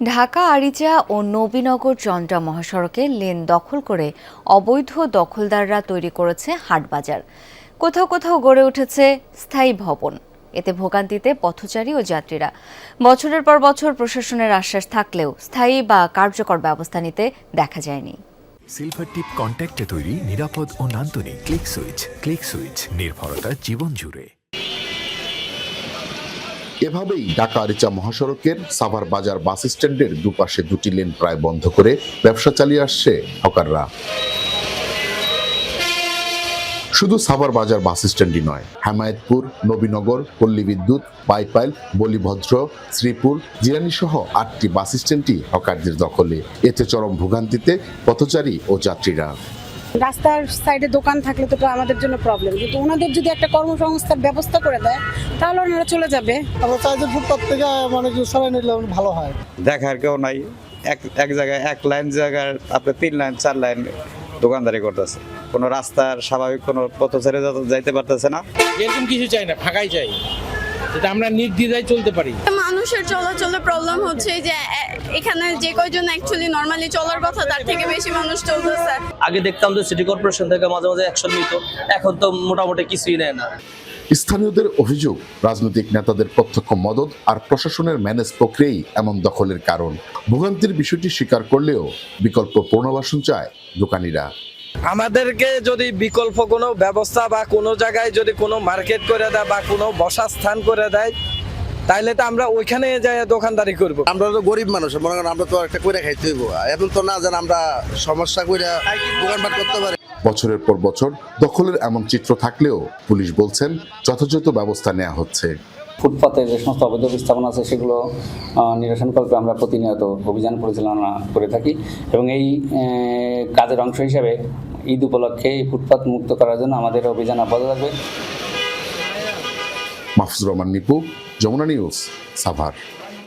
ঢাকা আরিচা ও নবীনগর চন্দ্রা মহাসড়কে লেন দখল করে অবৈধ দখলদাররা তৈরি করেছে হাটবাজার। কোথাও কোথাও গড়ে উঠেছে স্থায়ী ভবন। এতে ভোগান্তিতে পথচারী ও যাত্রীরা। বছরের পর বছর প্রশাসনের আশ্বাস থাকলেও স্থায়ী বা কার্যকর ব্যবস্থা নিতে দেখা যায়নি। সিলভার টিপ কন্ট্যাক্টে তৈরি নিরাপদ ও নান্দনিক ক্লিক সুইচ নির্ভরতা জীবন জুড়ে। এভাবেই ঢাকা আরিচা মহাসড়কের সাভার বাজার বাস স্ট্যান্ডের দুপাশে দুটি লেন প্রায় বন্ধ করে ব্যবসা চালিয়ে আসছে হকাররা। শুধু সাভার বাজার বাস স্ট্যান্ডই নয়, হেমায়েতপুর, নবীনগর, পল্লী বিদ্যুৎ, বাইপাইল, বলিভদ্র, শ্রীপুর, জিরানী সহ 8টি বাস স্ট্যান্ডই হকারদের দখলে। এতে চরম ভোগান্তিতে পথচারী ও যাত্রীরা। রাস্তার সাইডে দোকান থাকলে তো আমাদের জন্য প্রবলেম, কিন্তু ওনাদের যদি একটা কর্মসংস্থার ব্যবস্থা করে দেয় তাহলে ওনারা চলে যাবে। আমরা চাই যে ফুটপাত থেকে মানে সরাই নিলে ভালো হয়। দেখার কেউ নাই, এক জায়গায় এক লাইন জায়গার আপনি 3 লাইন 4 লাইন দোকানদারি করতেছে। কোনো রাস্তার স্বাভাবিক কোনো পথচারী যাইতে পারতেছে না। এরকম কিছু চাই না, ফাঁকাই চাই, যেটা আমরা নির্দ্বিধায় চলতে পারি। মানুষের চলাচলের প্রবলেম হচ্ছে যে এখানে যে কয়জন অ্যাকচুয়ালি নরমালি চলার কথা তার থেকে বেশি মানুষ চলতেছে। আগে দেখতাম যে সিটি কর্পোরেশন থেকে মাঝে মাঝে অ্যাকশন নিত, এখন তো মোটামুটি কিছুই নেয় না। স্থানীয়দের অভিযোগ, রাজনৈতিক নেতাদের প্রত্যক্ষ মদদ আর প্রশাসনের ম্যানেজ প্রক্রিয়াই এমন দখলের কারণ। ভোগান্তির বিষয়টি স্বীকার করলেও বিকল্প পুনর্বাসন চায় দোকানিরা। আমাদেরকে যদি বিকল্প কোনো ব্যবস্থা বা কোনো জায়গায় যদি কোনো মার্কেট করে দেয় বা কোনো বসার স্থান করে দেয়, তাইলে তো আমরা ওইখানে যাই দোকানদারি করব। আমরা তো গরিব মানুষ, মনে করেন আমরা তো একটা করে খাইতে হইব, এখন তো না যেন আমরা সমস্যা করে দোকানপাট করতে পারি। বছরের পর বছর দখলের এমন চিত্র থাকলেও পুলিশ বলছেন যথাযথ ব্যবস্থা নেওয়া হচ্ছে। ফুটপাতে যে সমস্ত অবৈধ স্থাপনা আছে সেগুলো নিরসনকল্পে আমরা প্রতিনিয়ত অভিযান পরিচালনা করে থাকি এবং এই কাজের অংশ হিসাবে ঈদ উপলক্ষে এই ফুটপাত মুক্ত করার জন্য আমাদের অভিযান অব্যাহত থাকবে। মাহফুজুর রহমান নিপু, যমুনা নিউজ, সাভার।